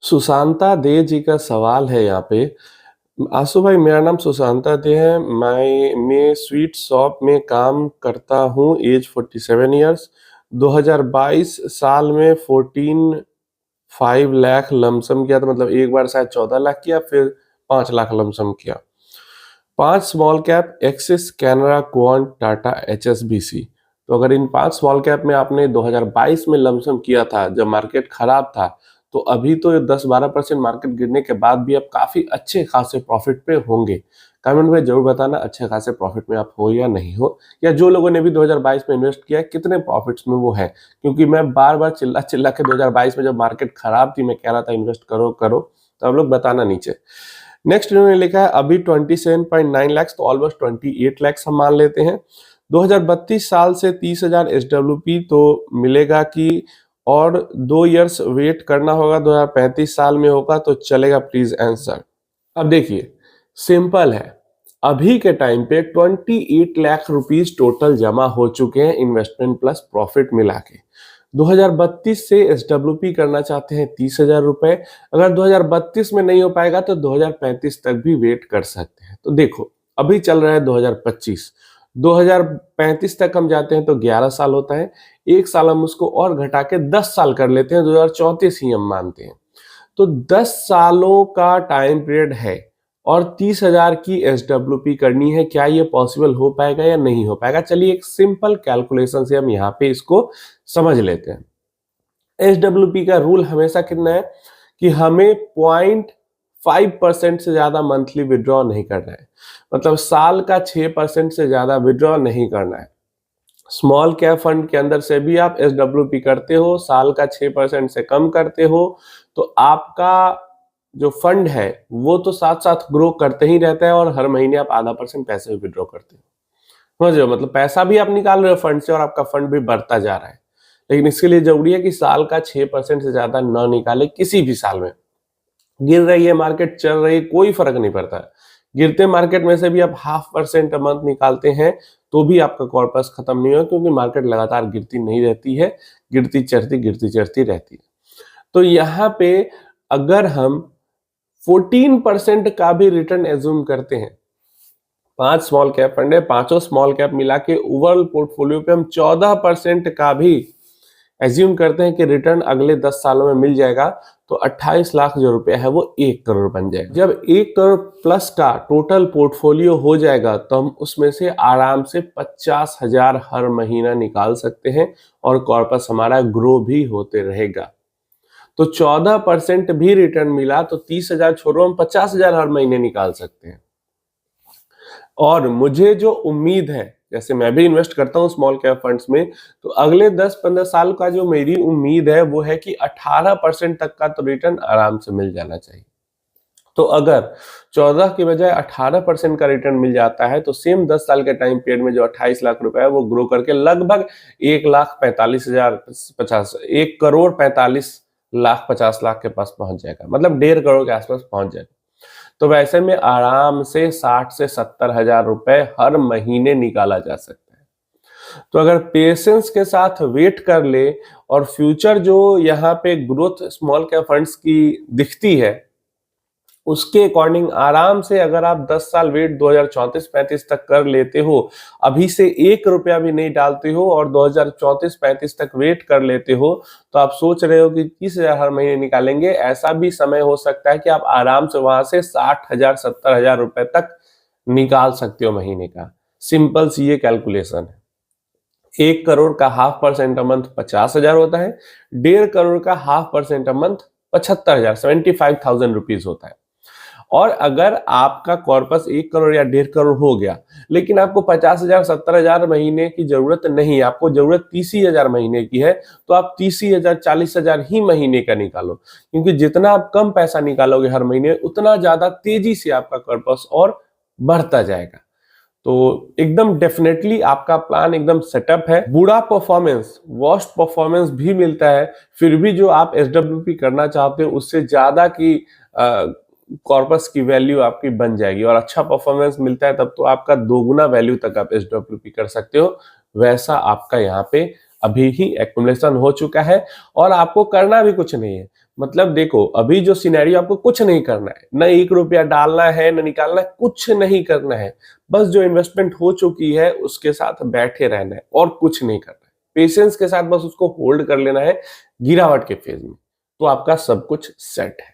सुशांता दे जी का सवाल है यहाँ पे। आशु भाई, मेरा नाम सुशांता दे है। मैं स्वीट शॉप में काम करता हूँ। As 47 years. 2022 साल में 14.5 लाख लमसम किया था। मतलब एक बार शायद 14 लाख किया, फिर 5 लाख लमसम किया। 5 small cap axis, Canara, quant, Tata, HSBC. तो अगर इन 5 स्मॉल कैप में आपने 2022 में लमसम किया था जब मार्केट खराब था, तो अभी तो 10-12% मार्केट गिरने के बाद भी आप काफी अच्छे खासे प्रॉफिट पे होंगे। कमेंट में जरूर बताना अच्छे खासे प्रॉफिट में आप हो या नहीं हो, या जो लोगों ने भी 2022 में इन्वेस्ट किया है कितने प्रॉफिट्स में वो है। क्योंकि मैं बार बार चिल्ला चिल्ला के 2022 में जब मार्केट खराब थी मैं कह रहा था इन्वेस्ट करो करो, तो आप लोग बताना नीचे। नेक्स्ट इन्होंने लिखा है अभी 27.9 लाख, तो ऑलमोस्ट 28 लाख हम मान लेते हैं। 2032 साल से 30,000 SWP तो मिलेगा कि, और 2 इयर्स वेट करना होगा, 2035 साल में होगा तो चलेगा? Please answer. अब देखिए, सिंपल है। अभी के टाइम पे 28 लाख रुपीस टोटल जमा हो चुके हैं, इन्वेस्टमेंट प्लस प्रॉफिट मिला के। 2032 से SWP करना चाहते हैं 30,000 रुपए। अगर 2032 में नहीं हो पाएगा तो 2035 तक भी वेट कर सकते हैं। तो देखो, अभी चल रहा है 2025, 2035 तक हम जाते हैं तो 11 साल होता है। एक साल हम उसको और घटा के 10 साल कर लेते हैं, 2034 ही हम मानते हैं। तो 10 सालों का टाइम पीरियड है और 30,000 की SWP करनी है। क्या ये पॉसिबल हो पाएगा या नहीं हो पाएगा? चलिए एक सिंपल कैलकुलेशन से हम यहाँ पे इसको समझ लेते हैं। SWP का रूल हमेशा कितना है कि हमें 0.5% से ज्यादा मंथली विड्रॉ नहीं करना है। मतलब साल का 6% से ज्यादा विड्रॉ नहीं करना है। स्मॉल कैप फंड के अंदर से भी आप SWP करते हो, साल का 6% से कम करते हो, तो आपका जो फंड है वो तो साथ साथ ग्रो करते ही रहता है, और हर महीने आप आधा % पैसे विड्रॉ करते हो। समझ रहे हो? मतलब पैसा भी आप निकाल रहे हो फंड से और आपका फंड भी बढ़ता जा रहा है। लेकिन इसके लिए जरूरी है कि साल का 6% से ज्यादा न निकाले किसी भी साल में। गिर रही है मार्केट, चल रही है, कोई फर्क नहीं पड़ता है। गिरते मार्केट में से भी आप 0.5% मंथ निकालते हैं तो भी आपका कॉर्पस खत्म नहीं होगा, क्योंकि मार्केट लगातार गिरती नहीं रहती है, गिरती चढ़ती रहती है। तो यहाँ पे अगर हम 14% का भी रिटर्न एज्यूम करते हैं, 5 स्मॉल कैप फंड है, पांचों स्मॉल कैप मिला के ओवरऑल पोर्टफोलियो पे हम 14% का भी एज्यूम करते हैं कि रिटर्न अगले 10 सालों में मिल जाएगा, तो 28 लाख जो रुपया है वो 1 करोड़ बन जाएगा। जब 1 करोड़ प्लस का टोटल पोर्टफोलियो हो जाएगा तो हम उसमें से आराम से 50,000 हर महीना निकाल सकते हैं, और कॉर्पस हमारा ग्रो भी होते रहेगा। तो 14% भी रिटर्न मिला तो 30,000 छोड़ो, हम 50,000 हर महीने निकाल सकते हैं। और मुझे जो उम्मीद है, जैसे मैं भी इन्वेस्ट करता हूं स्मॉल कैप फंड्स में, तो अगले 10-15 साल का जो मेरी उम्मीद है वो है कि 18% तक का तो रिटर्न आराम से मिल जाना चाहिए। तो अगर 14 की बजाय 18% का रिटर्न मिल जाता है, तो सेम 10 साल के टाइम पीरियड में जो 28 लाख रुपए है वो ग्रो करके लगभग 1,45,000 के पास पहुंच जाएगा। मतलब 1.5 करोड़ के आसपास पहुंच जाएगा। तो वैसे में आराम से 60 से 70 हजार रुपए हर महीने निकाला जा सकता है। तो अगर पेशेंस के साथ वेट कर ले, और फ्यूचर जो यहाँ पे ग्रोथ स्मॉल कैप फंड्स की दिखती है उसके अकॉर्डिंग आराम से अगर आप 10 साल वेट 2034-35 तक कर लेते हो, अभी से 1 रुपया भी नहीं डालते हो और 2034-35 तक वेट कर लेते हो, तो आप सोच रहे हो कि 30,000 हर महीने निकालेंगे। ऐसा भी समय हो सकता है कि आप आराम से वहां से 60,000 70,000 रुपए तक निकाल सकते हो महीने का। सिंपल सी ये कैलकुलेशन है। 1 करोड़ का 0.5% अ मंथ 50,000 होता है, 1.5 करोड़ का 0.5% अ मंथ 75,000 75,000 रुपीज होता है। और अगर आपका कॉर्पस 1 करोड़ या 1.5 करोड़ हो गया, लेकिन आपको 50,000 70,000 महीने की जरूरत नहीं, आपको जरूरत 30,000 महीने की है, तो आप 30,000 40,000 ही महीने का निकालो। क्योंकि जितना आप कम पैसा निकालोगे हर महीने, उतना ज्यादा तेजी से आपका कॉर्पस और बढ़ता जाएगा। तो एकदम डेफिनेटली आपका प्लान एकदम सेटअप है। बुरा परफॉर्मेंस, वर्स्ट परफॉर्मेंस भी मिलता है, फिर भी जो आप SWP करना चाहते हो उससे ज्यादा की कॉर्पस की वैल्यू आपकी बन जाएगी, और अच्छा परफॉर्मेंस मिलता है तब तो आपका दोगुना वैल्यू तक आप SWP कर सकते हो। वैसा आपका यहाँ पे अभी ही एक्युमुलेशन हो चुका है, और आपको करना भी कुछ नहीं है। मतलब देखो, अभी जो सिनेरियो आपको कुछ नहीं करना है, न 1 रुपया डालना है, न निकालना है, कुछ नहीं करना है। बस जो इन्वेस्टमेंट हो चुकी है, उसके साथ बैठे रहना है और कुछ नहीं करना है। पेशेंस के साथ बस उसको होल्ड कर लेना है गिरावट के फेज़ में, तो आपका सब कुछ सेट है।